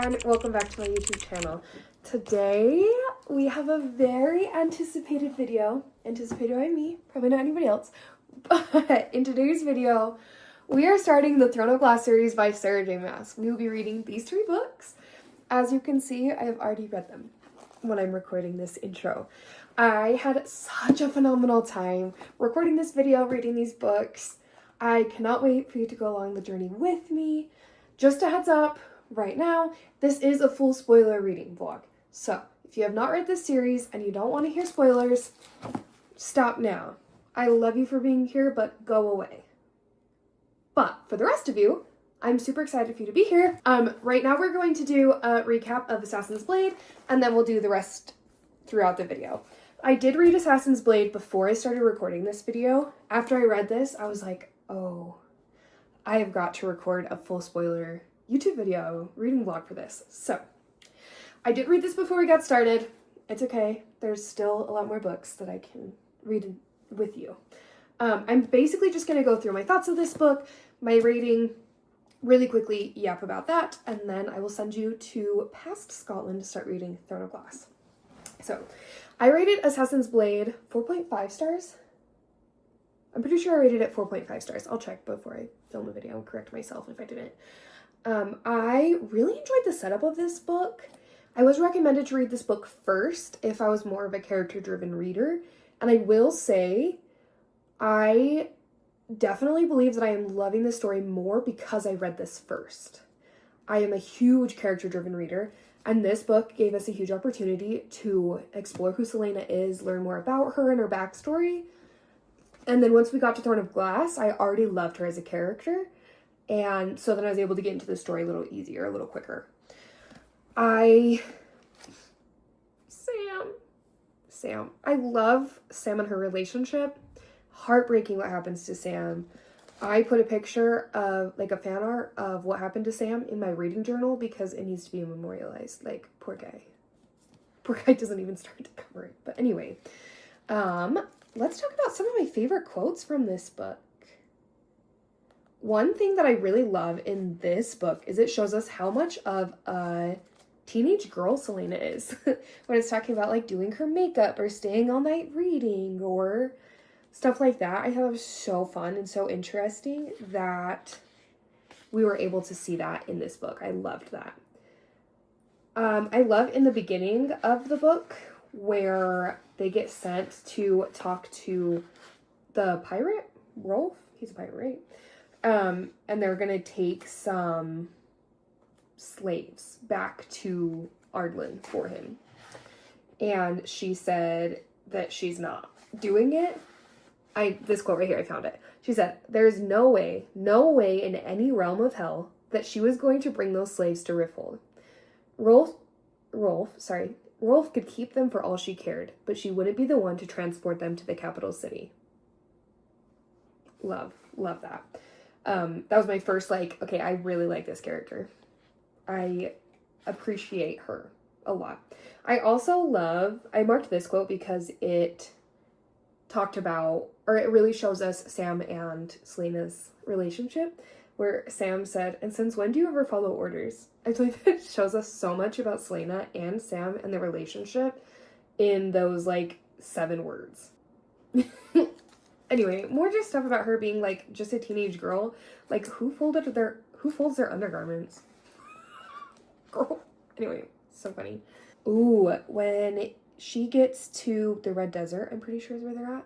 and welcome back to my YouTube channel. Today we have a very anticipated video, anticipated by me, probably not anybody else, but in today's video we are starting the Throne of Glass series by SJM. We will be reading these 3 books. As you can see, I have already read them when I'm recording this intro. I had such a phenomenal time recording this video, reading these books. I cannot wait for you to go along the journey with me. Just a heads up, right now, this is a full spoiler reading vlog. So, if you have not read this series and you don't want to hear spoilers, stop now. I love you for being here, but go away. But for the rest of you, I'm super excited for you to be here. Right now we're going to do a recap of Assassin's Blade, and then we'll do the rest throughout the video. I did read Assassin's Blade before I started recording this video. After I read this, I was like, oh, I have got to record a full spoiler YouTube video reading vlog for this. So, I did read this before we got started. It's okay. There's still a lot more books that I can read with you. I'm basically just going to go through my thoughts of this book, my rating, really quickly yap about that, and then I will send you to past Scotland to start reading Throne of Glass. So, I rated Assassin's Blade 4.5 stars. I'm pretty sure I rated it 4.5 stars. I'll check before I film the video and correct myself if I didn't. I really enjoyed the setup of this book. I was recommended to read this book first if I was more of a character-driven reader, and I will say I definitely believe that I am loving this story more because I read this first. I am a huge character-driven reader, and this book gave us a huge opportunity to explore who Selena is, learn more about her and her backstory. And then once we got to Throne of Glass, I already loved her as a character, and so then I was able to get into the story a little easier, a little quicker. Sam. I love Sam and her relationship. Heartbreaking what happens to Sam. I put a picture of, like, a fan art of what happened to Sam in my reading journal because it needs to be memorialized. Like, poor guy. Poor guy doesn't even start to cover it. But anyway, let's talk about some of my favorite quotes from this book. One thing that I really love in this book is it shows us how much of a teenage girl Selena is. When it's talking about, like, doing her makeup or staying all night reading or stuff like that. I thought it was so fun and so interesting that we were able to see that in this book. I loved that. I love in the beginning of the book where they get sent to talk to the pirate, Rolf. He's a pirate, right? And they're gonna take some slaves back to Ardlin for him. And she said that she's not doing it. This quote right here, I found it. She said, "There's no way in any realm of hell that she was going to bring those slaves to Rifthold. Rolf could keep them for all she cared, but she wouldn't be the one to transport them to the capital city." Love that. That was my first, like, okay, I really like this character. I appreciate her a lot. I marked this quote because it talked about, or it really shows us Sam and Selena's relationship, where Sam said, "And since when do you ever follow orders?" I believe it shows us so much about Selena and Sam and their relationship in those, like, 7 words. Anyway, more just stuff about her being, like, just a teenage girl. Like, who folds their undergarments? Girl. Anyway, so funny. Ooh, when she gets to the Red Desert, I'm pretty sure is where they're at,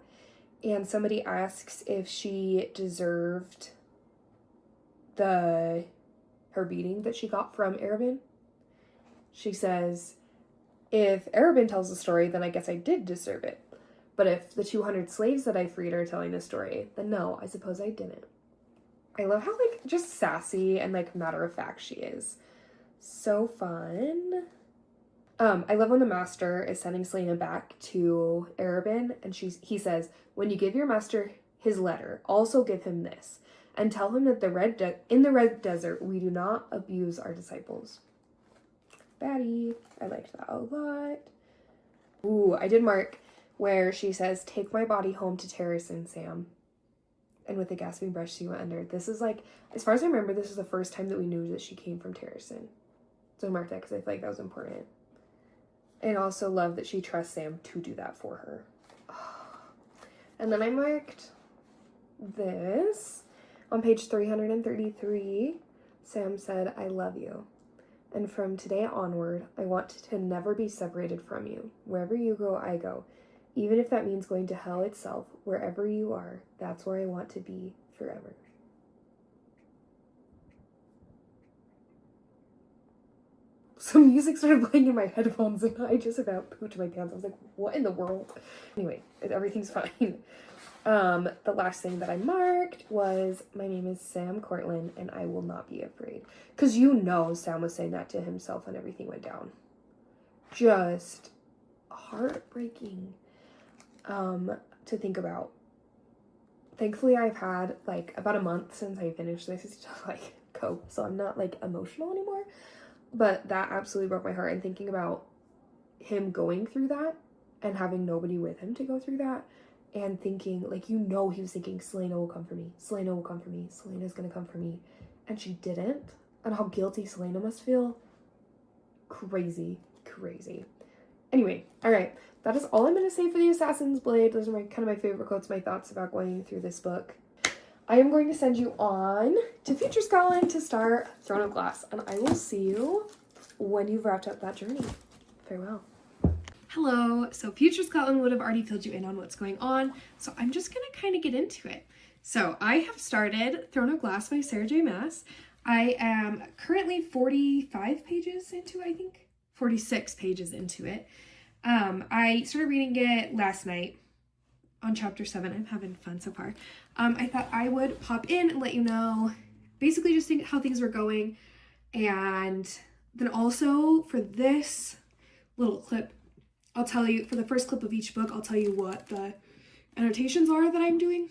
and somebody asks if she deserved her beating that she got from Arobynn. She says, "If Arobynn tells the story, then I guess I did deserve it. But if the 200 slaves that I freed are telling the story, then no, I suppose I didn't." I love how, like, just sassy and, like, matter-of-fact she is. So fun. I love when the master is sending Selena back to Arobynn, and he says, "When you give your master his letter, also give him this, and tell him that in the Red Desert, we do not abuse our disciples." Batty. I liked that a lot. Ooh, I did mark where she says, "Take my body home to Terrason, Sam." And with a gasping breath, she went under. This is, like, as far as I remember, this is the first time that we knew that she came from Terrason. So I marked that because I feel like that was important. And also love that she trusts Sam to do that for her. And then I marked this. On page 333, Sam said, "I love you. And from today onward, I want to never be separated from you. Wherever you go, I go. Even if that means going to hell itself, wherever you are, that's where I want to be forever." Some music started playing in my headphones and I just about pooped my pants. I was like, what in the world? Anyway, everything's fine. The last thing that I marked was, "My name is Sam Cortland and I will not be afraid." Because you know Sam was saying that to himself when everything went down. Just heartbreaking to think about. Thankfully, I've had like about a month since I finished this to like cope, so I'm not like emotional anymore. But that absolutely broke my heart. And thinking about him going through that and having nobody with him to go through that, and thinking, like, you know, he was thinking, Selena will come for me. Selena will come for me. Selena's gonna come for me. And she didn't. And how guilty Selena must feel. Crazy, crazy. Anyway, all right. That is all I'm going to say for the Assassin's Blade. Those are kind of my favorite quotes, my thoughts about going through this book. I am going to send you on to Future Scotland to start Throne of Glass. And I will see you when you've wrapped up that journey. Farewell. Hello. So Future Scotland would have already filled you in on what's going on. So I'm just going to kind of get into it. So I have started Throne of Glass by Sarah J. Maas. I am currently 45 pages into it, I think. 46 pages into it. I started reading it last night on chapter 7. I'm having fun so far. I thought I would pop in and let you know basically just how things were going. And then also for this little clip, I'll tell you, for the first clip of each book, I'll tell you what the annotations are that I'm doing.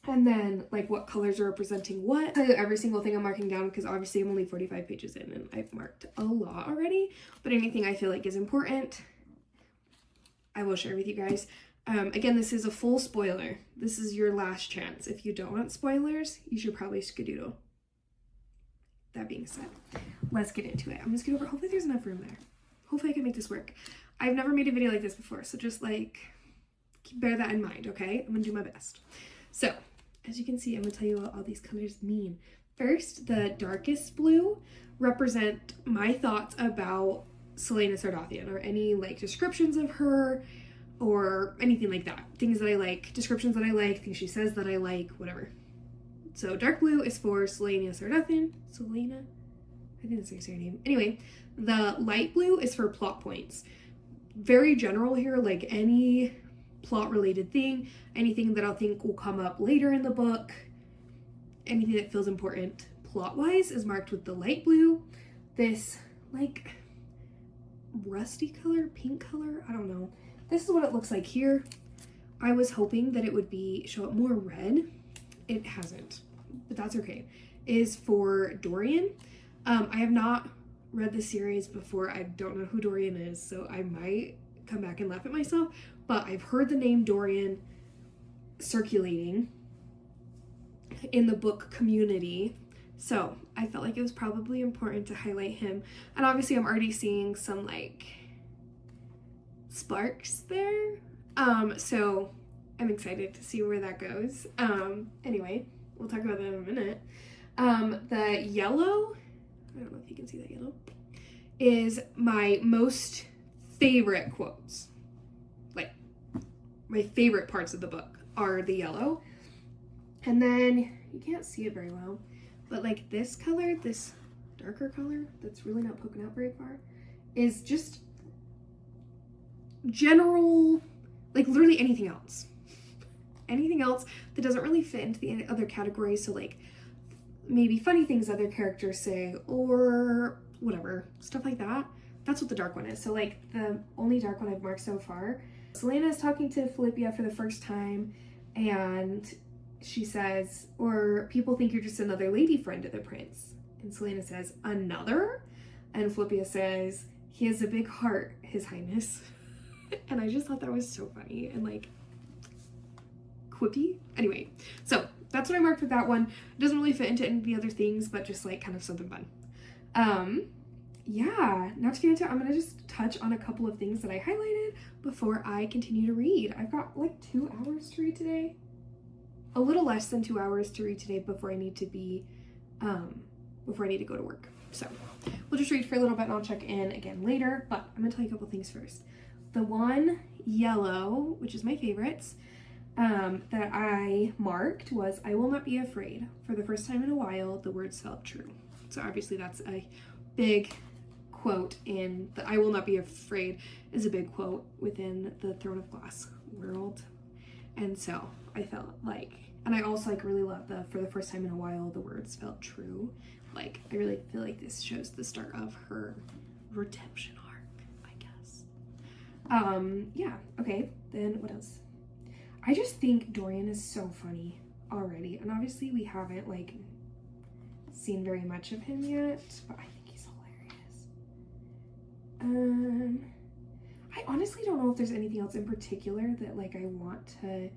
And then like what colors are representing what. I'll tell you every single thing I'm marking down because obviously I'm only 45 pages in and I've marked a lot already. But anything I feel like is important, I will share with you guys. Again, this is a full spoiler. This is your last chance. If you don't want spoilers, you should probably skedoodle. That being said, let's get into it. I'm gonna scoot over. Hopefully there's enough room there. Hopefully I can make this work. I've never made a video like this before, so just like bear that in mind, okay? I'm gonna do my best. So, as you can see, I'm gonna tell you what all these colors mean. First, the darkest blue represent my thoughts about Selena Sardathian, or any like descriptions of her or anything like that. Things that I like, descriptions that I like, things she says that I like, whatever. So dark blue is for Selena Sardathian. Selena? I think that's her name. Anyway, the light blue is for plot points. Very general here, like any plot related thing, anything that I'll think will come up later in the book, anything that feels important plot wise is marked with the light blue. This like rusty color, pink color, I don't know. This is what it looks like here. I was hoping that it would show up more red. It hasn't, but that's okay. Is for Dorian. I have not read the series before. I don't know who Dorian is, so I might come back and laugh at myself, but I've heard the name Dorian circulating in the book community. So I felt like it was probably important to highlight him. And obviously I'm already seeing some like sparks there. So I'm excited to see where that goes. Anyway, we'll talk about that in a minute. The yellow, I don't know if you can see that yellow, is my most favorite quotes. Like my favorite parts of the book are the yellow. And then you can't see it very well, but like this color, this darker color that's really not poking out very far, is just general, like literally anything else. Anything else that doesn't really fit into the other categories. So like maybe funny things other characters say or whatever, stuff like that. That's what the dark one is. So like the only dark one I've marked so far, Selena is talking to Philippia for the first time and she says, or people think you're just another lady friend of the prince. And Selena says, another? And Philippia says, he has a big heart, his highness. And I just thought that was so funny and like quippy. Anyway, so that's what I marked with that one. It doesn't really fit into any of the other things, but just like kind of something fun. yeah, not to get into it, I'm gonna just touch on a couple of things that I highlighted before I continue to read. I've got like 2 hours to read today. A little less than 2 hours to read today before I need to go to work. So we'll just read for a little bit and I'll check in again later, but I'm gonna tell you a couple things first. The one, yellow, which is my favorites, that I marked was, I will not be afraid. For the first time in a while, the words felt true. So obviously that's a big quote in the I will not be afraid is a big quote within the Throne of Glass world. And so I felt like, and I also like really love the for the first time in a while, the words felt true. Like, I really feel like this shows the start of her redemption arc, I guess. Yeah, okay, then what else? I just think Dorian is so funny already. And obviously we haven't like seen very much of him yet, but I think he's hilarious. I honestly don't know if there's anything else in particular that like I want to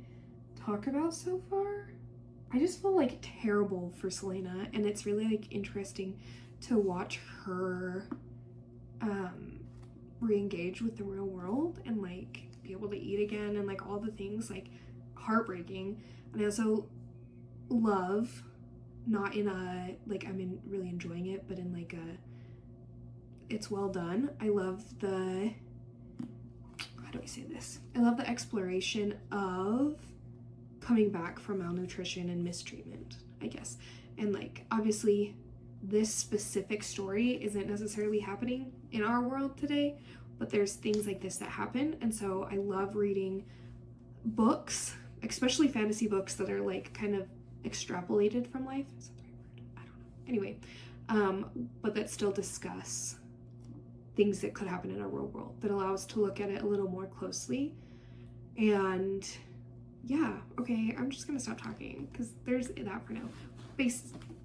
talk about so far. I just feel like terrible for Selena, and it's really like interesting to watch her re-engage with the real world and like be able to eat again and like all the things, like heartbreaking. And I also love, not in a like I'm really enjoying it, but in like a it's well done. I love the, how do I say this? I love the exploration of coming back from malnutrition and mistreatment, I guess. And like obviously this specific story isn't necessarily happening in our world today, but there's things like this that happen. And so I love reading books, especially fantasy books that are like kind of extrapolated from life. Is that the right word? I don't know. Anyway, but that still discuss things that could happen in our real world, that allow us to look at it a little more closely. And yeah, okay, I'm just gonna stop talking because there's that for now.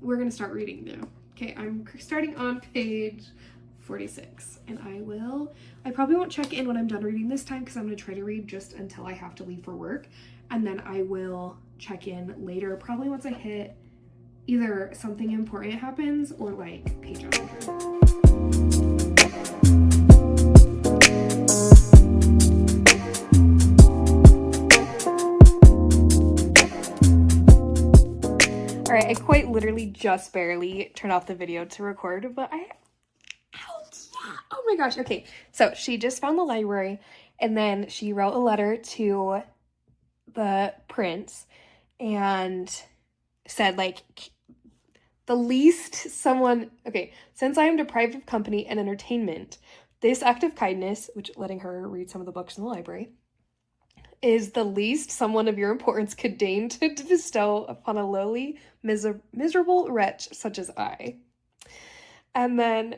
We're gonna start reading now. Okay, I'm starting on page 46, and I probably won't check in when I'm done reading this time because I'm gonna try to read just until I have to leave for work, and then I will check in later, probably once I hit either something important happens or like page 100. Alright, I quite literally just barely turned off the video to record, but oh my gosh, okay. So she just found the library, and then she wrote a letter to the prince and said like, the least someone, okay, since I am deprived of company and entertainment, this act of kindness, which letting her read some of the books in the library, is the least someone of your importance could deign to bestow upon a lowly, miserable wretch such as I. And then,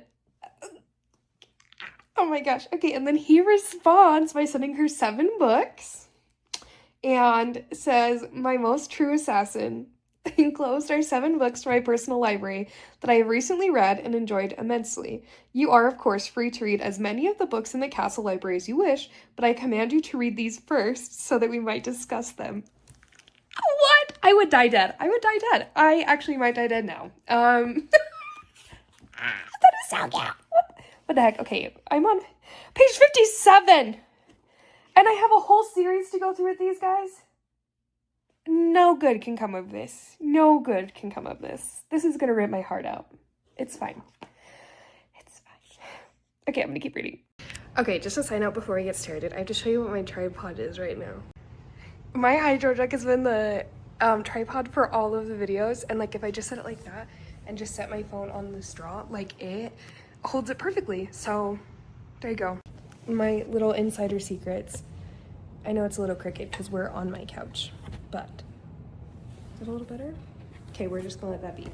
oh my gosh, okay, and then he responds by sending her 7 books and says, my most true assassin, enclosed are 7 books from my personal library that I have recently read and enjoyed immensely. You are, of course, free to read as many of the books in the castle library as you wish, but I command you to read these first so that we might discuss them. What? I would die dead. I actually might die dead now. That is so cute. What the heck? Okay, I'm on page 57, and I have a whole series to go through with these guys. No good can come of this. No good can come of this. This is gonna rip my heart out. It's fine. It's fine. Okay, I'm gonna keep reading. Okay, just a side note before we get started, I have to show you what my tripod is right now. My hydro deck has been the tripod for all of the videos, and like if I just set it like that and just set my phone on the straw, like it holds it perfectly. So there you go. My little insider secrets. I know it's a little crooked because we're on my couch, but is it a little better? Okay, we're just gonna let that be.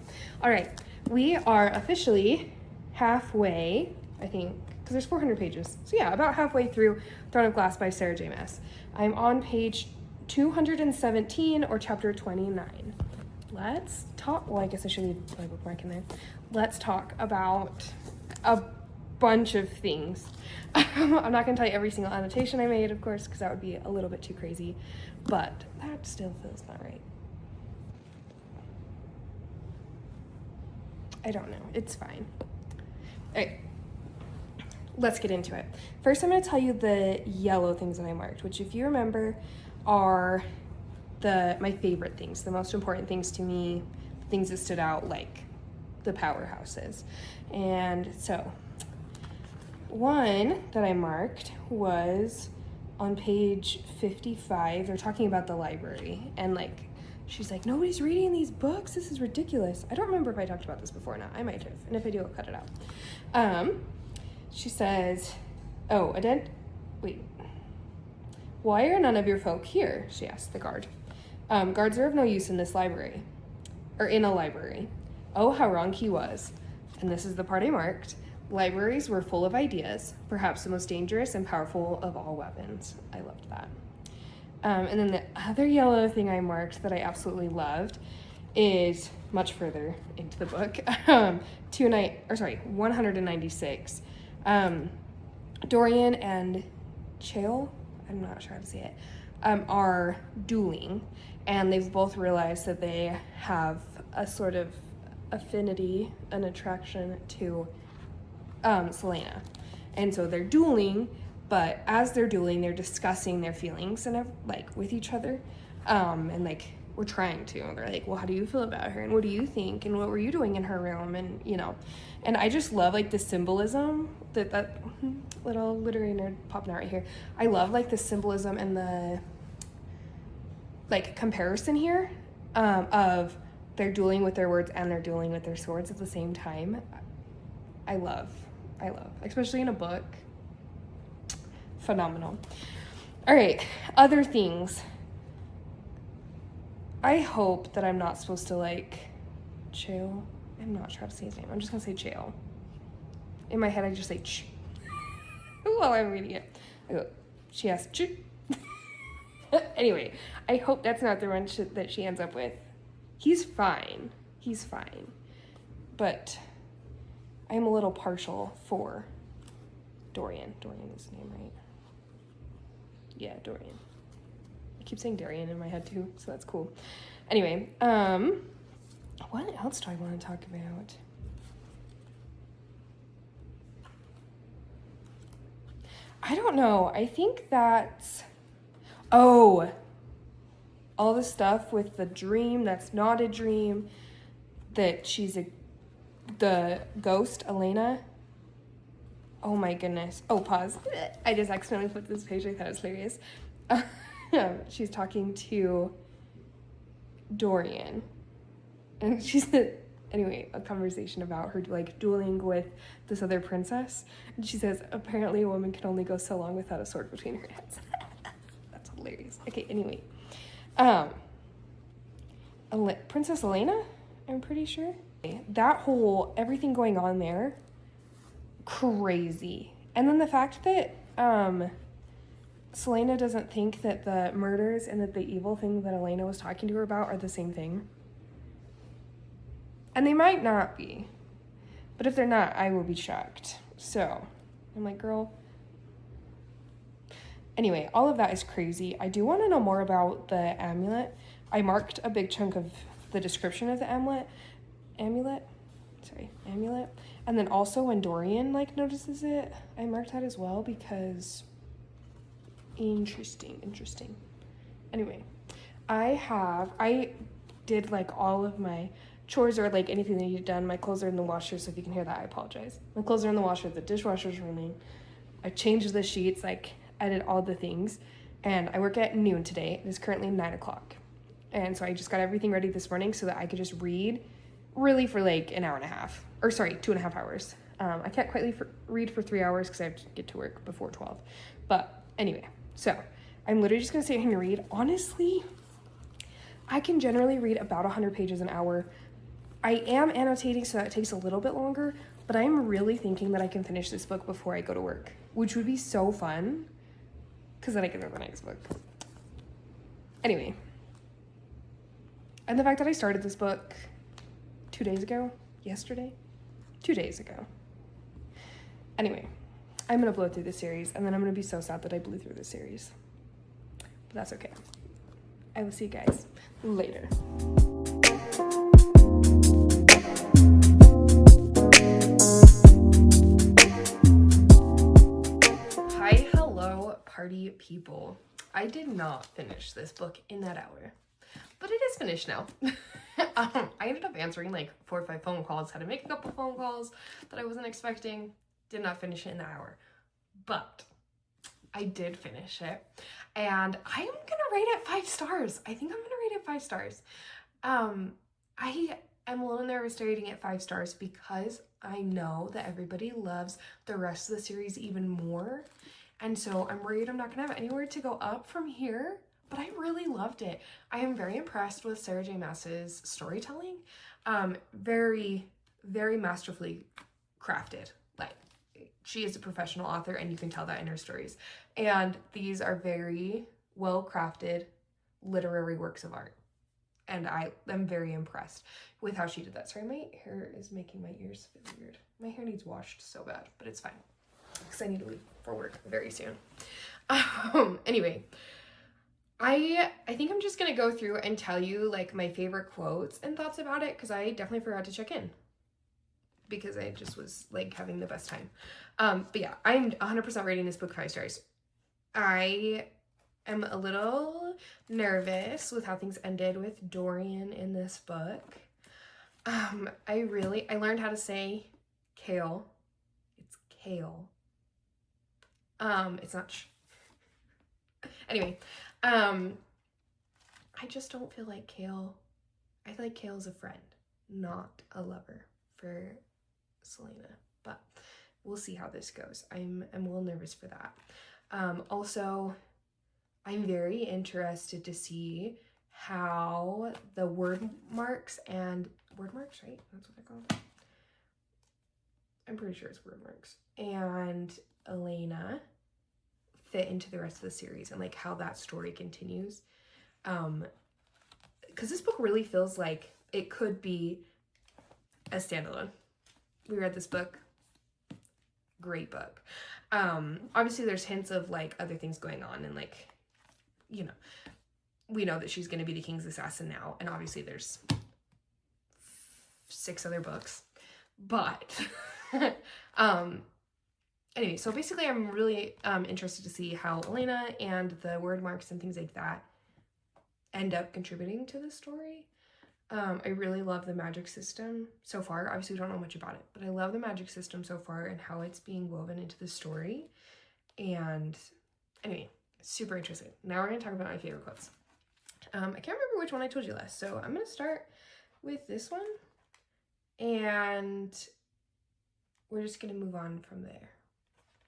All right, we are officially halfway, I think, because there's 400 pages. So yeah, about halfway through Throne of Glass by Sarah J. Maas. I'm on page 217 or chapter 29. Let's talk, well, I guess I should leave my bookmark in there. Let's talk about a bunch of things. I'm not gonna tell you every single annotation I made, of course, because that would be a little bit too crazy, but that still feels not right. I don't know, it's fine. All right, let's get into it. First, I'm going to tell you the yellow things that I marked, which if you remember are my favorite things, the most important things to me, things that stood out, like the powerhouses. And so one that I marked was on page 55. They're talking about the library, and like she's like, nobody's reading these books, this is ridiculous. I don't remember if I talked about this before or not. I might have, and if I do, I'll cut it out. She says, why are none of your folk here? She asked the guard. Guards are of no use in this library, or in a library. Oh, how wrong he was. And this is the part I marked. Libraries were full of ideas, perhaps the most dangerous and powerful of all weapons. I loved that. And then the other yellow thing I marked that I absolutely loved is much further into the book. 196. Dorian and Chael, I'm not sure how to say it, are dueling, and they've both realized that they have a sort of affinity, an attraction to Celaena. And so they're dueling, but as they're dueling, they're discussing their feelings and like with each other. And like we're trying to. They're like, well, how do you feel about her? And what do you think? And what were you doing in her room? And and I just love like the symbolism that little literary nerd popping out right here. I love like the symbolism and the like comparison here of they're dueling with their words and they're dueling with their swords at the same time. I love, especially in a book. Phenomenal. All right, other things. I hope that I'm not supposed to like Chael. I'm not sure how to say his name. I'm just gonna say Chael. In my head, I just say ch. While I'm reading it, I go, she has ch. Anyway, I hope that's not the one that she ends up with. He's fine. But I'm a little partial for Dorian. Dorian is the name, right? Yeah, Dorian. I keep saying Darian in my head too, so that's cool. Anyway, what else do I want to talk about? I don't know. I think that's... Oh, all the stuff with the dream that's not a dream, that she's the ghost, Elena. Oh my goodness. Oh, pause. I just accidentally put this page. I thought it was hilarious. She's talking to Dorian. And she said, anyway, a conversation about her like dueling with this other princess. And she says, apparently a woman can only go so long without a sword between her hands. That's hilarious. Okay, anyway. Princess Elena, I'm pretty sure. That whole, everything going on there, crazy. And then the fact that Celaena doesn't think that the murders and that the evil thing that Elena was talking to her about are the same thing. And they might not be. But if they're not, I will be shocked. So, I'm like, girl. Anyway, all of that is crazy. I do want to know more about the amulet. I marked a big chunk of the description of the amulet. And then also when Dorian like notices it, I marked that as well because interesting. Anyway, I did like all of my chores or like anything that needed done. My clothes are in the washer, so if you can hear that, I apologize. My clothes are in the washer, the dishwasher's running. I changed the sheets, like I did all the things, and I work at noon today. It is currently 9:00. And so I just got everything ready this morning so that I could just read really for like an hour and a half, or sorry, 2.5 hours. I can't quite read for 3 hours because I have to get to work before 12. But anyway, so I'm literally just gonna sit here and read. Honestly, I can generally read about 100 pages an hour. I am annotating, so that takes a little bit longer, but I'm really thinking that I can finish this book before I go to work, which would be so fun, because then I can read the next book. Anyway. And the fact that I started this book 2 days ago, 2 days ago. Anyway, I'm going to blow through the series, and then I'm going to be so sad that I blew through the series. But that's okay. I will see you guys later. party people. I did not finish this book in that hour, but it is finished now. I ended up answering like 4 or 5 phone calls, had to make a couple phone calls that I wasn't expecting. Did not finish it in the hour, but I did finish it, and I am gonna rate it 5 stars. I think I'm gonna rate it 5 stars. I am a little nervous to rating it 5 stars because I know that everybody loves the rest of the series even more, and so I'm worried I'm not gonna have anywhere to go up from here. But I really loved it. I am very impressed with Sarah J. Maas's storytelling. Very, very masterfully crafted. Like, she is a professional author, and you can tell that in her stories. And these are very well crafted literary works of art. And I am very impressed with how she did that. Sorry, my hair is making my ears feel weird. My hair needs washed so bad, but it's fine because I need to leave for work very soon. Anyway, I think I'm just gonna go through and tell you like my favorite quotes and thoughts about it, because I definitely forgot to check in because I just was like having the best time. But yeah, I'm 100% rating this book 5 stars. I am a little nervous with how things ended with Dorian in this book. I learned how to say kale. It's kale. It's not anyway, I just don't feel like Kale. I feel like Kale is a friend, not a lover for Selena. But we'll see how this goes. I'm a little nervous for that. Also, I'm very interested to see how the word marks, right? That's what they're called. I'm pretty sure it's word marks. And Elena fit into the rest of the series and like how that story continues. Because this book really feels like it could be a standalone. We read this book. Great book. Obviously there's hints of like other things going on, and like, you know, we know that she's going to be the king's assassin now, and obviously there's 6 other books, but anyway, so basically I'm really interested to see how Elena and the word marks and things like that end up contributing to the story. I really love the magic system so far. Obviously we don't know much about it, but I love the magic system so far and how it's being woven into the story. And anyway, super interested. Now we're going to talk about my favorite quotes. I can't remember which one I told you last, so I'm going to start with this one, and we're just going to move on from there.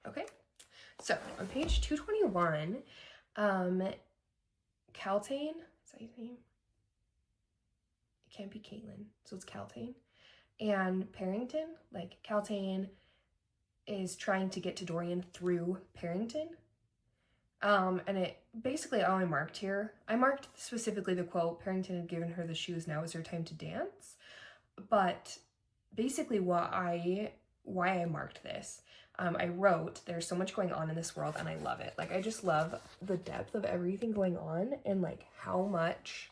Okay, so on page 221, Caltaine, is that his name? It can't be Caitlin, so it's Caltaine. And Parrington, like Caltaine is trying to get to Dorian through Parrington. And it basically all I marked here, I marked specifically the quote, Parrington had given her the shoes, now is her time to dance. But basically why I marked this, I wrote, there's so much going on in this world and I love it. Like, I just love the depth of everything going on and like how much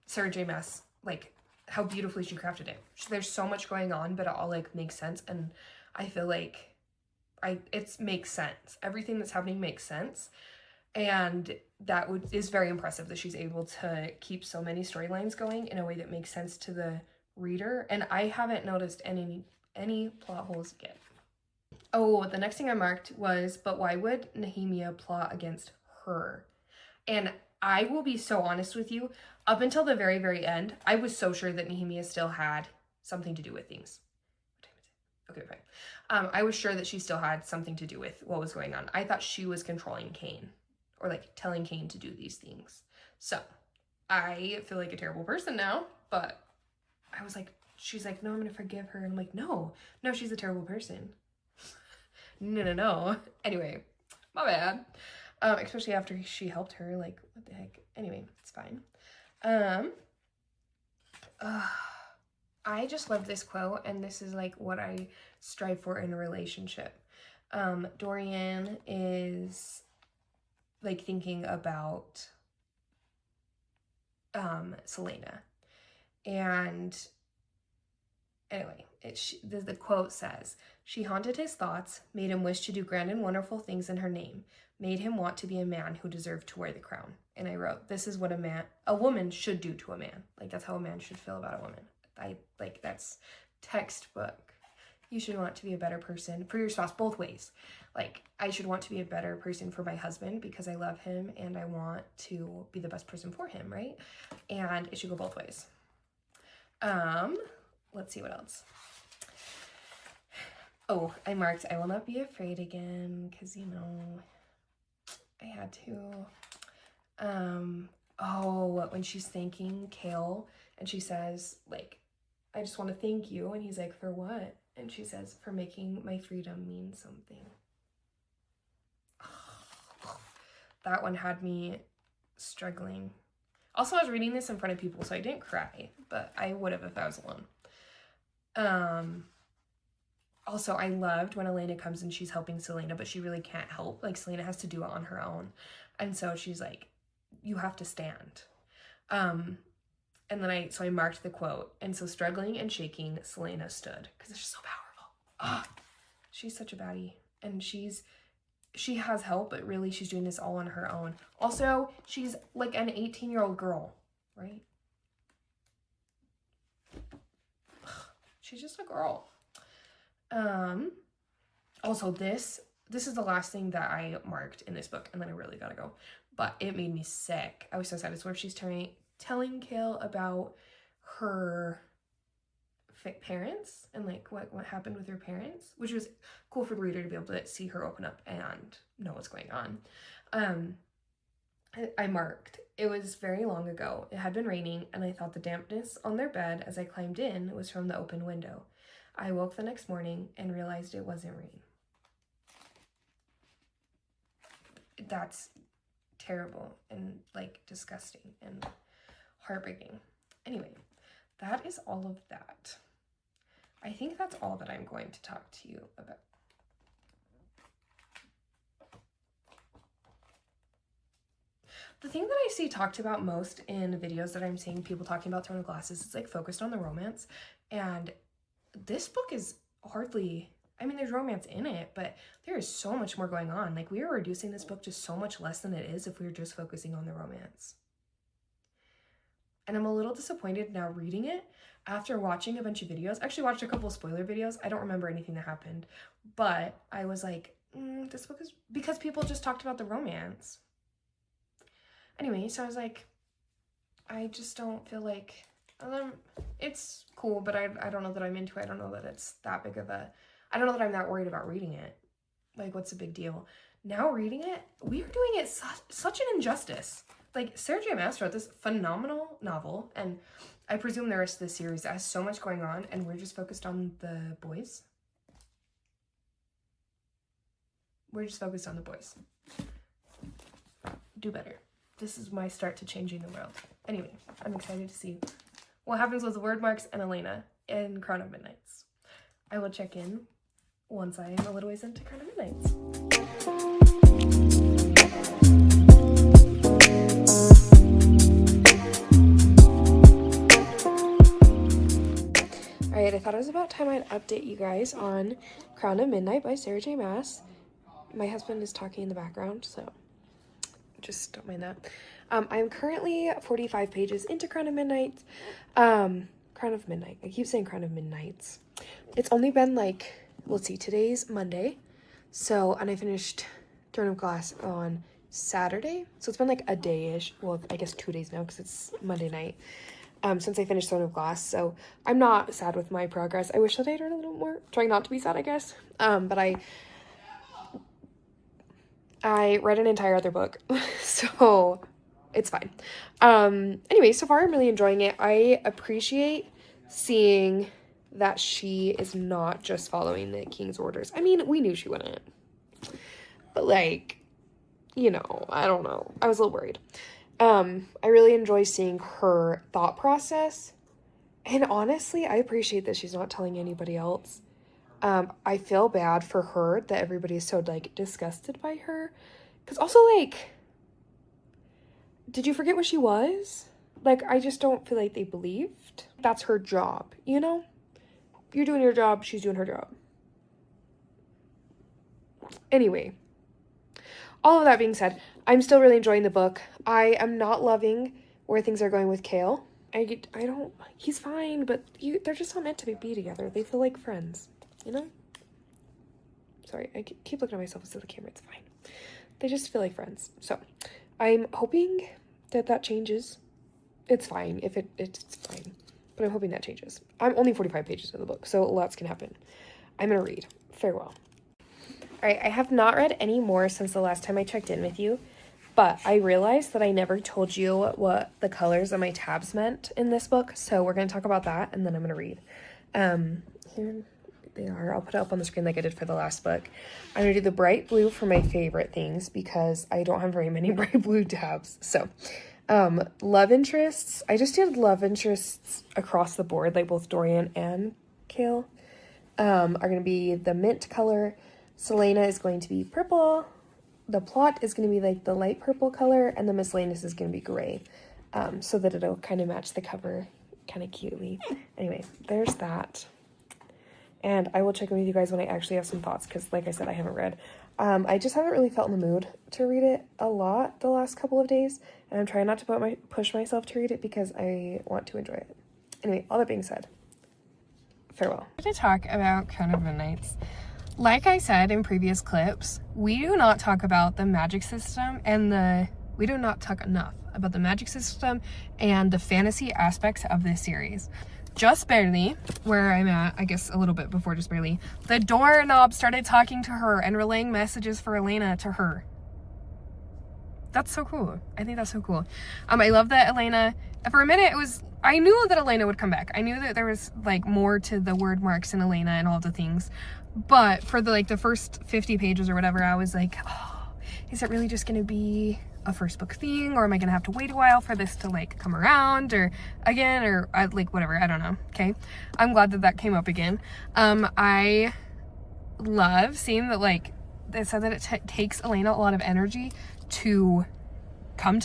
Sarah J. Maas, like how beautifully she crafted it. There's so much going on, but it all like makes sense, and I feel like it makes sense. Everything that's happening makes sense, and that is very impressive that she's able to keep so many storylines going in a way that makes sense to the reader. And I haven't noticed any plot holes yet. Oh, the next thing I marked was, but why would Nehemia plot against her? And I will be so honest with you, up until the very, very end, I was so sure that Nehemia still had something to do with things. What time is it? Okay, fine. I was sure that she still had something to do with what was going on. I thought she was controlling Cain, or like telling Cain to do these things. So I feel like a terrible person now, but I was like, she's like, no, I'm gonna forgive her. And I'm like, no, she's a terrible person. No. Anyway, my bad. Especially after she helped her, like, what the heck? Anyway, it's fine. I just love this quote, and this is like what I strive for in a relationship. Dorian is like thinking about Selena, and Anyway, the quote says, "She haunted his thoughts, made him wish to do grand and wonderful things in her name, made him want to be a man who deserved to wear the crown." And I wrote, this is what a woman should do to a man. Like, that's how a man should feel about a woman. That's textbook. You should want to be a better person for your spouse both ways. Like, I should want to be a better person for my husband because I love him and I want to be the best person for him, right? And it should go both ways. Let's see what else. Oh, I marked, I will not be afraid again, because, you know, I had to. When she's thanking Kale, and she says, like, I just want to thank you, and he's like, for what? And she says, for making my freedom mean something. That one had me struggling. Also, I was reading this in front of people, so I didn't cry, but I would have if I was alone. Also, I loved when Elena comes and she's helping Selena, but she really can't help. Like, Selena has to do it on her own. And so she's like, you have to stand. And then I marked the quote. And so, struggling and shaking, Selena stood. Because it's just so powerful. She's such a baddie. And she has help, but really she's doing this all on her own. Also, she's like an 18-year-old girl, right? She's just a girl. Also, this is the last thing that I marked in this book, and then I really gotta go. But it made me sick. I was so sad. It's where she's telling Kale about her parents and like what happened with her parents, which was cool for the reader to be able to see her open up and know what's going on. I marked, it was very long ago. It had been raining, and I thought the dampness on their bed as I climbed in was from the open window. I woke the next morning and realized it wasn't rain. That's terrible and like disgusting and heartbreaking. Anyway, that is all of that. I think that's all that I'm going to talk to you about. The thing that I see talked about most in videos that I'm seeing people talking about Throne of Glass is it's like focused on the romance, and this book is hardly, I mean, there's romance in it, but there is so much more going on. Like, we are reducing this book to so much less than it is if we were just focusing on the romance. And I'm a little disappointed now reading it after watching a bunch of videos. I actually watched a couple of spoiler videos. I don't remember anything that happened, but I was like, this book is, because people just talked about the romance. Anyway, so I was like, I just don't feel like, it's cool, but I don't know that I'm into it. I don't know that it's that big of a, I don't know that I'm that worried about reading it. Like, what's the big deal? Now reading it, we are doing it such an injustice. Like, Sarah J. Maas wrote this phenomenal novel, and I presume the rest of the series has so much going on, and we're just focused on the boys. We're just focused on the boys. Do better. This is my start to changing the world. Anyway, I'm excited to see what happens with Word Marks and Elena in Crown of Midnights. I will check in once I am a little ways into Crown of Midnights. Alright, I thought it was about time I'd update you guys on Crown of Midnight by Sarah J. Maas. My husband is talking in the background, so just don't mind that. I'm currently 45 pages into Crown of Midnight. Crown of Midnight. I keep saying Crown of Midnights. It's only been like, let's see, today's Monday. So, and I finished Throne of Glass on Saturday. So it's been like a day-ish. Well, I guess 2 days now because it's Monday night. Since I finished Throne of Glass. So I'm not sad with my progress. I wish that I'd read a little more. Trying not to be sad, I guess. But I read an entire other book. So it's fine. Anyway, so far I'm really enjoying it. I appreciate seeing that she is not just following the king's orders. I mean, we knew she wouldn't. But like, you know, I don't know. I was a little worried. I really enjoy seeing her thought process. And honestly, I appreciate that she's not telling anybody else. I feel bad for her that everybody is so, like, disgusted by her. Because also, like, did you forget what she was? Like, I just don't feel like they believed. That's her job, you know? you're doing your job, she's doing her job. Anyway, all of that being said, I'm still really enjoying the book. I am not loving where things are going with Kale. He's fine, but they're just not meant to be together. They feel like friends, you know? Sorry, I keep looking at myself instead of the camera. It's fine. They just feel like friends. So I'm hoping that changes. It's fine. It's fine. But I'm hoping that changes. I'm only 45 pages in the book, so lots can happen. I'm going to read. Farewell. All right, I have not read any more since the last time I checked in with you, but I realized that I never told you what the colors on my tabs meant in this book, so we're going to talk about that, and then I'm going to read. Here they are. I'll put it up on the screen like I did for the last book. I'm going to do the bright blue for my favorite things because I don't have very many bright blue tabs. So, love interests. I just did love interests across the board, like both Dorian and Kale, are going to be the mint color. Selena is going to be purple. The plot is going to be like the light purple color, and the miscellaneous is going to be gray, so that it'll kind of match the cover kind of cutely. Anyway, there's that. And I will check in with you guys when I actually have some thoughts, because like I said, I haven't read. I just haven't really felt in the mood to read it a lot the last couple of days, and I'm trying not to push myself to read it because I want to enjoy it. Anyway, all that being said, farewell. I'm going to talk about Crown of Midnights. Like I said in previous clips, we do not talk about the magic system we do not talk enough about the magic system and the fantasy aspects of this series. Just barely, where I'm at, I guess a little bit before just barely, the doorknob started talking to her and relaying messages for Elena to her. That's so cool. I think that's so cool. I love that Elena, for a minute I knew that Elena would come back. I knew that there was like more to the word marks in Elena and all the things. But for the first 50 pages or whatever, I was like, oh, is it really just going to be a first book thing? Or am I going to have to wait a while for this to like come around or again, or like whatever, I don't know. Okay. I'm glad that came up again. I love seeing that like they said that it takes Elena a lot of energy to come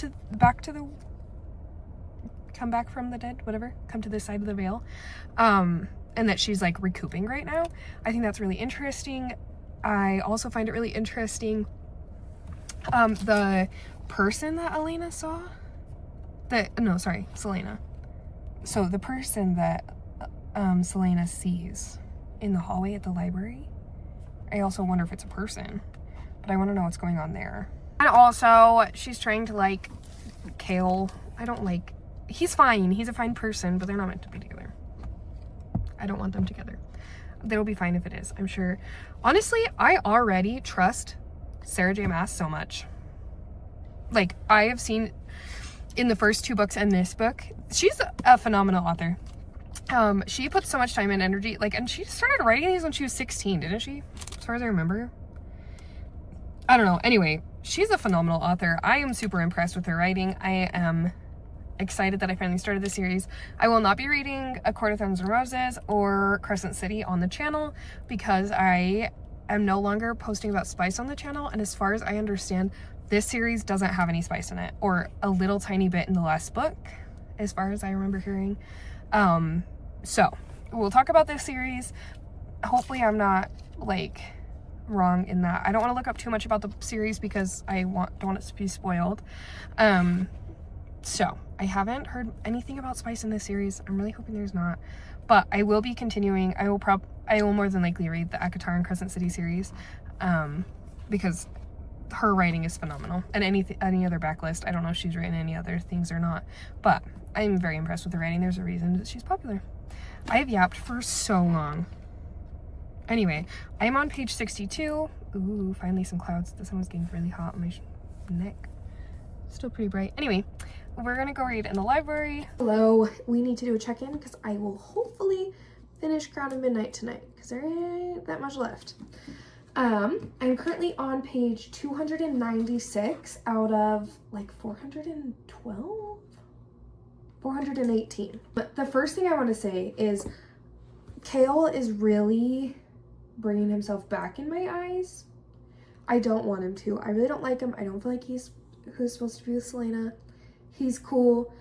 back from the dead, whatever, come to this side of the veil. And that she's like recouping right now. I think that's really interesting. I also find it really interesting the person that Elena saw, Selena. So the person that Selena sees in the hallway at the library, I also wonder if it's a person, but I want to know what's going on there. And also she's trying to like Kale. He's fine. He's a fine person, but they're not meant to be together. I don't want them together. They'll be fine if it is, I'm sure. Honestly, I already trust Sarah J. Maas so much. Like, I have seen in the first 2 books and this book, she's a phenomenal author. She puts so much time and energy, and she started writing these when she was 16, didn't she? As far as I remember. I don't know. Anyway, she's a phenomenal author. I am super impressed with her writing. I am excited that I finally started the series. I will not be reading A Court of Thorns and Roses or Crescent City on the channel because I am no longer posting about spice on the channel, and as far as I understand, this series doesn't have any spice in it, or a little tiny bit in the last book, as far as I remember hearing. So we'll talk about this series. Hopefully I'm not wrong in that. I don't want to look up too much about the series because I don't want it to be spoiled. So I haven't heard anything about spice in this series. I'm really hoping there's not, but I will be continuing. I will more than likely read the ACOTAR and Crescent City series, because her writing is phenomenal. And any other backlist, I don't know if she's written any other things or not, but I'm very impressed with her writing. There's a reason that she's popular. I have yapped for so long. Anyway, I'm on page 62. Ooh, finally some clouds. The sun was getting really hot on my neck. Still pretty bright. Anyway, we're gonna go read in the library. Hello, we need to do a check-in because I will hopefully finish Crown of Midnight tonight because there ain't that much left. I'm currently on page 296 out of 418. But the first thing I want to say is Kale is really bringing himself back in my eyes. I don't want him to. I really don't like him. I don't feel like he's who's supposed to be with Selena. He's cool.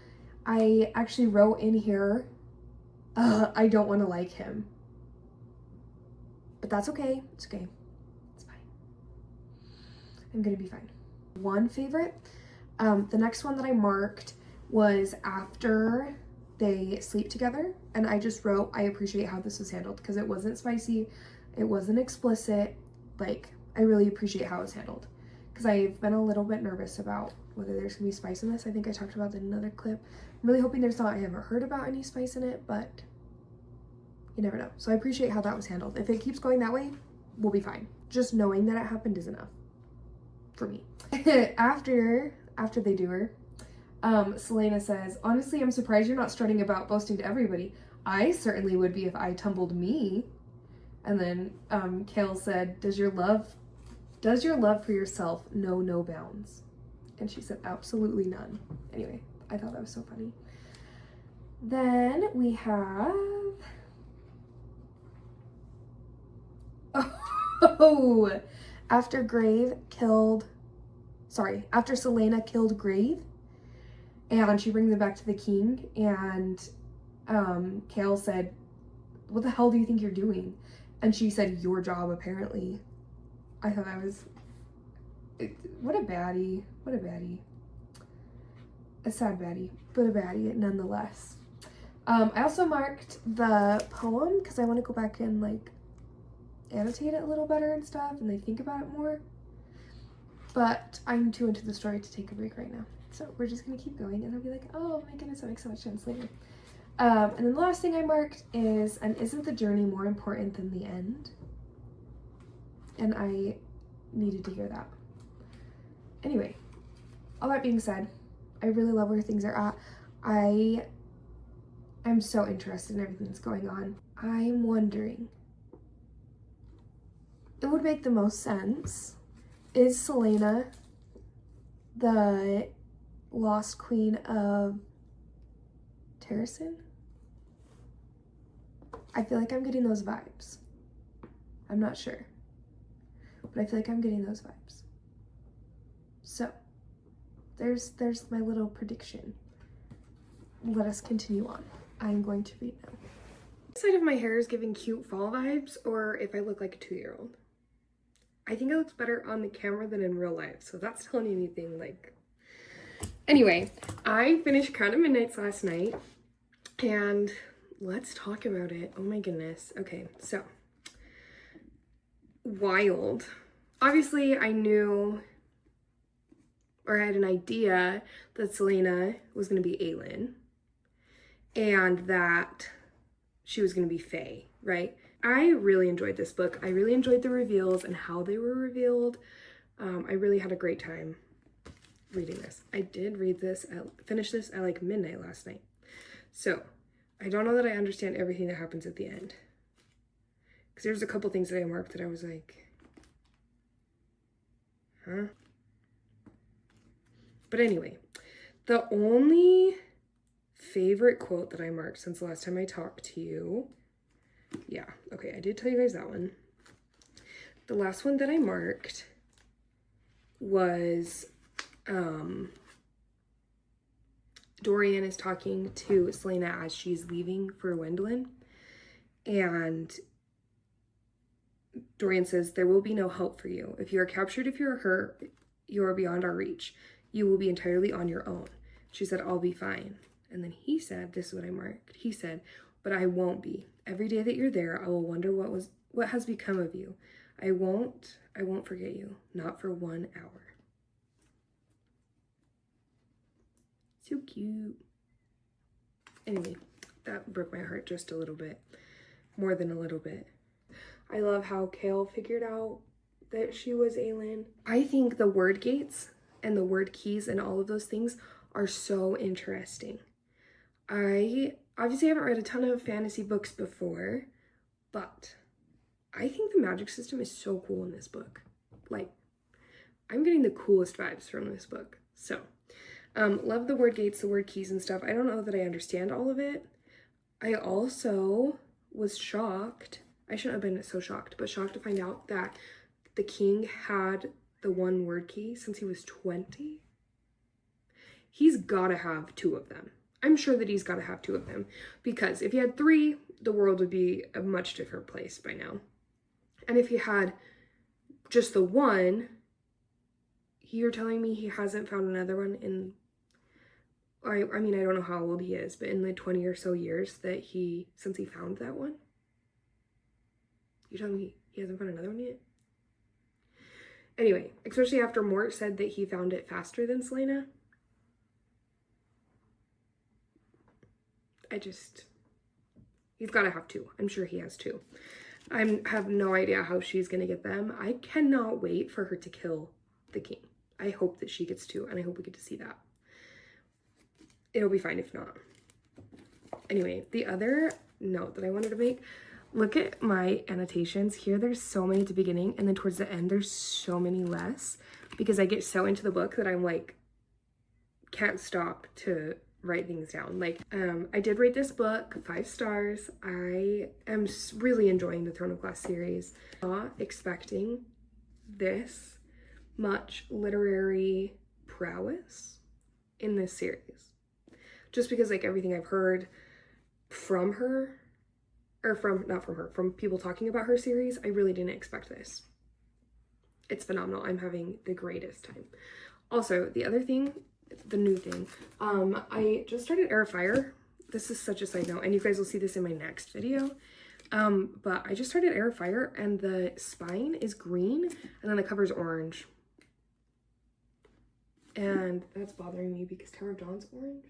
I actually wrote in here, I don't want to like him. But that's okay. It's okay. It's fine. I'm gonna be fine. One favorite. The next one that I marked was after they sleep together, and I just wrote, I appreciate how this was handled, because it wasn't spicy, it wasn't explicit. Like, I really appreciate how it was handled, because I've been a little bit nervous about whether there's gonna be spice in this. I think I talked about that in another clip. I'm really hoping there's not. I haven't heard about any spice in it, but you never know. So I appreciate how that was handled. If it keeps going that way, we'll be fine. Just knowing that it happened is enough for me. After they do her, Selena says, honestly, I'm surprised you're not strutting about boasting to everybody. I certainly would be if I tumbled me. And then Kale said, does your love for yourself know no bounds? And she said, absolutely none. Anyway, I thought that was so funny. Then we have, after Selena killed Grave, and she brings it back to the king, and Kale said, what the hell do you think you're doing? And she said, your job, apparently. I thought that was, what a baddie. A sad baddie, but a baddie nonetheless. I also marked the poem because I want to go back and like annotate it a little better and stuff and like think about it more. But I'm too into the story to take a break right now. So we're just gonna keep going, and I'll be like, oh my goodness, that makes so much sense later. And then the last thing I marked is, and isn't the journey more important than the end? And I needed to hear that. Anyway, all that being said, I really love where things are at. I'm so interested in everything that's going on. I'm wondering, it would make the most sense, is Selena the lost queen of Terracin? I feel like I'm getting those vibes. I'm not sure, but I feel like I'm getting those vibes. So there's my little prediction. Let us continue on. I'm going to read now. This side of my hair is giving cute fall vibes, or if I look like a 2-year-old. I think it looks better on the camera than in real life, so if that's telling you anything, like... Anyway, I finished Crown of Midnights last night, and let's talk about it. Oh my goodness. Okay, so wild. Obviously, I knew, or I had an idea that Selena was going to be Aelin and that she was going to be Fae, right? I really enjoyed this book. I really enjoyed the reveals and how they were revealed. I really had a great time reading this. I did finish this at like midnight last night. So I don't know that I understand everything that happens at the end, because there's a couple things that I marked that I was like, huh? But anyway, the only favorite quote that I marked since the last time I talked to you, yeah, okay, I did tell you guys that one. The last one that I marked was Dorian is talking to Selena as she's leaving for Wendlyn, and Dorian says, there will be no help for you. If you are captured, if you are hurt, you are beyond our reach. You will be entirely on your own. She said, I'll be fine. And then he said, this is what I marked. He said, but I won't be. Every day that you're there, I will wonder what has become of you. I won't forget you, not for 1 hour. So cute. Anyway, that broke my heart just a little bit, more than a little bit. I love how Kale figured out that she was Aelin. I think the word gates and the word keys and all of those things are so interesting. I obviously haven't read a ton of fantasy books before, but I think the magic system is so cool in this book. Like, I'm getting the coolest vibes from this book. So, love the word gates, the word keys and stuff. I don't know that I understand all of it. I also was shocked. I shouldn't have been so shocked, but shocked to find out that the king had the one word key since he was 20. He's gotta have 2 of them. I'm sure that he's gotta have 2 of them, because if he had 3, the world would be a much different place by now. And if he had just the one, you're telling me he hasn't found another one in, I mean, I don't know how old he is, but in the 20 or so years that since he found that one? You're telling me he hasn't found another one yet? Anyway, especially after Mort said that he found it faster than Selena. He's gotta have two. I'm sure he has two. I have no idea how she's gonna get them. I cannot wait for her to kill the king. I hope that she gets two, and I hope we get to see that. It'll be fine if not. Anyway, the other note that I wanted to make, look at my annotations. Here there's so many at the beginning, and then towards the end there's so many less, because I get so into the book that I'm like, can't stop to write things down. Like, I did rate this book 5 stars. I am really enjoying the Throne of Glass series. Not expecting this much literary prowess in this series. Just because like everything I've heard from her, or from people talking about her series, I really didn't expect this. It's phenomenal. I'm having the greatest time. Also, the other thing, the new thing, I just started air fryer. This is such a side note, and you guys will see this in my next video. But I just started air fryer, and the spine is green, and then the cover is orange. And that's bothering me because Tower of Dawn's orange.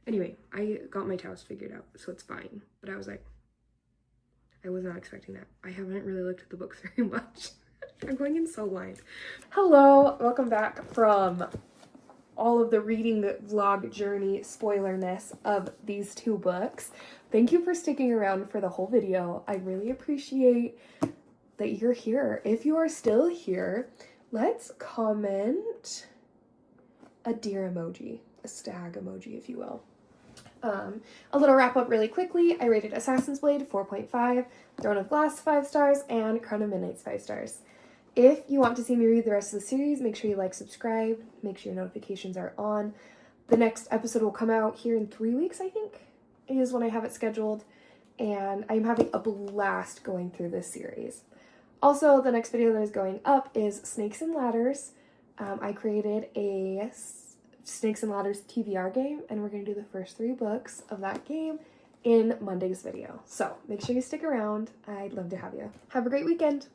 Anyway, I got my towels figured out, so it's fine. But I was like, I was not expecting that. I haven't really looked at the book very much. I'm going in so blind. Hello, welcome back from all of the reading vlog journey spoilerness of these 2 books. Thank you for sticking around for the whole video. I really appreciate that you're here. If you are still here, let's comment a deer emoji, a stag emoji, if you will. A little wrap up really quickly. I rated Assassin's Blade 4.5, Throne of Glass 5 stars, and Crown of Midnight's 5 stars. If you want to see me read the rest of the series, make sure you like, subscribe, make sure your notifications are on. The next episode will come out here in 3 weeks, I think, is when I have it scheduled. And I'm having a blast going through this series. Also, the next video that is going up is Snakes and Ladders. I created a Snakes and Ladders TBR game, and we're going to do the first 3 books of that game in Monday's video. So make sure you stick around. I'd love to have you. Have a great weekend.